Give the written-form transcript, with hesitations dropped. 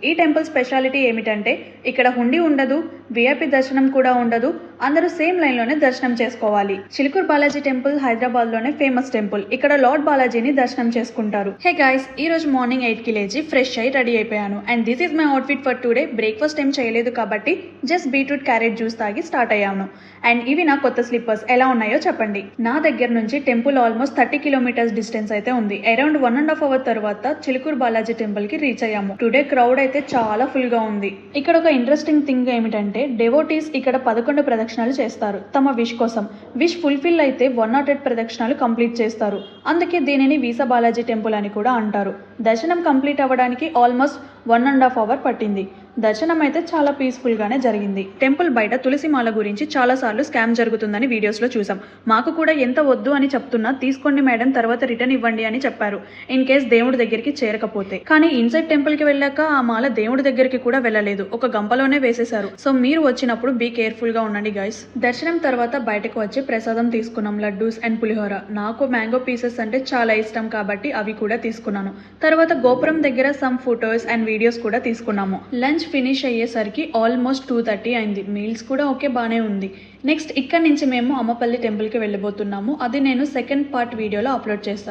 ఈ temple speciality ఏమిటంటే ఇక్కడ హుండీ ఉండదు, విఐపి దర్శనం కూడా ఉండదు, అందరూ సేమ్ లైన్ లోనే దర్శనం చేసుకోవాలి. చిలుకూరు బాలాజీ టెంపుల్ హైదరాబాద్ లోనే ఫేమస్ టెంపుల్. ఇక్కడ లార్డ్ బాలాజీని దర్శనం చేసుకుంటారు. హే గైస్, ఈ రోజు మార్నింగ్ 8 కి లేచి ఫ్రెష్ అయి రెడీ అయిపోయాను. And this is my outfit for today. Breakfast ఏం చేయలేదు కాబట్టి జస్ట్ బీట్రూట్ క్యారెట్ జ్యూస్ తాగి స్టార్ట్ అయ్యాను. అండ్ ఇవి నా కొత్త స్లిప్పర్స్ ఎలా ఉన్నాయో చెప్పండి. నా దగ్గర నుంచి టెంపుల్ ఆల్మోస్ట్ 30 కిలోమీటర్స్ డిస్టెన్స్ అయితే ఉంది. అరౌండ్ 1.5 అవర్ తర్వాత చిలుకూరు బాలాజీ టెంపుల్ కి రీచ్ అయ్యాము. టుడే క్రౌడ్ అయితే చాలా ఫుల్ గా ఉంది. ఇక్కడ ఒక ఇంట్రెస్టింగ్ థింగ్ ఏమిటంటే డెవోటీస్ ఇక్కడ 11 ప్రదక్షిణాలు చేస్తారు తమ విష్ కోసం. విష్ ఫుల్ఫిల్ అయితే 108 ప్రదక్షిణాలు కంప్లీట్ చేస్తారు. అందుకే దీనిని వీసా బాలాజీ టెంపుల్ అని కూడా అంటారు. దర్శనం కంప్లీట్ అవ్వడానికి ఆల్మోస్ట్ 1.5 అవర్ పట్టింది. దర్శనం అయితే చాలా పీస్ఫుల్ గానే జరిగింది. టెంపుల్ బయట తులసిమాల గురించి చాలా సార్లు స్కామ్ జరుగుతుందని వీడియోస్ లో చూసాం. మాకు కూడా ఎంత వద్దు అని చెప్తున్నా తీసుకోండి మేడం తర్వాత రిటర్న్ ఇవ్వండి అని చెప్పారు, ఇన్ కేస్ దేవుడి దగ్గరికి చేరకపోతే. కానీ ఇన్సైడ్ టెంపుల్ కి వెళ్ళాక ఆ మాల దేవుడి దగ్గరికి కూడా వెళ్ళలేదు, ఒక గంపలోనే వేసేశారు. సో మీరు వచ్చినప్పుడు బీ కేర్ఫుల్ గా ఉండండి గైస్. దర్శనం తర్వాత బయటకు వచ్చి ప్రసాదం తీసుకున్నాం, లడ్డూస్ అండ్ పులిహోర. నాకు మ్యాంగో పీసెస్ అంటే చాలా ఇష్టం కాబట్టి అవి కూడా తీసుకున్నాను. తర్వాత గోపురం దగ్గర సమ్ ఫోటోస్ అండ్ వీడియోస్ కూడా తీసుకున్నాము. లంచ్ ఫినిష్ అయ్యేసరికి ఆల్మోస్ట్ 2:30 అయింది. మీల్స్ కూడా ఓకే బానే ఉంది. నెక్స్ట్ ఇక్కడ నుంచి మేము అమ్మపల్లి టెంపుల్ కి వెళ్ళిపోతున్నాము. అది నేను సెకండ్ పార్ట్ వీడియోలో అప్లోడ్ చేస్తాను.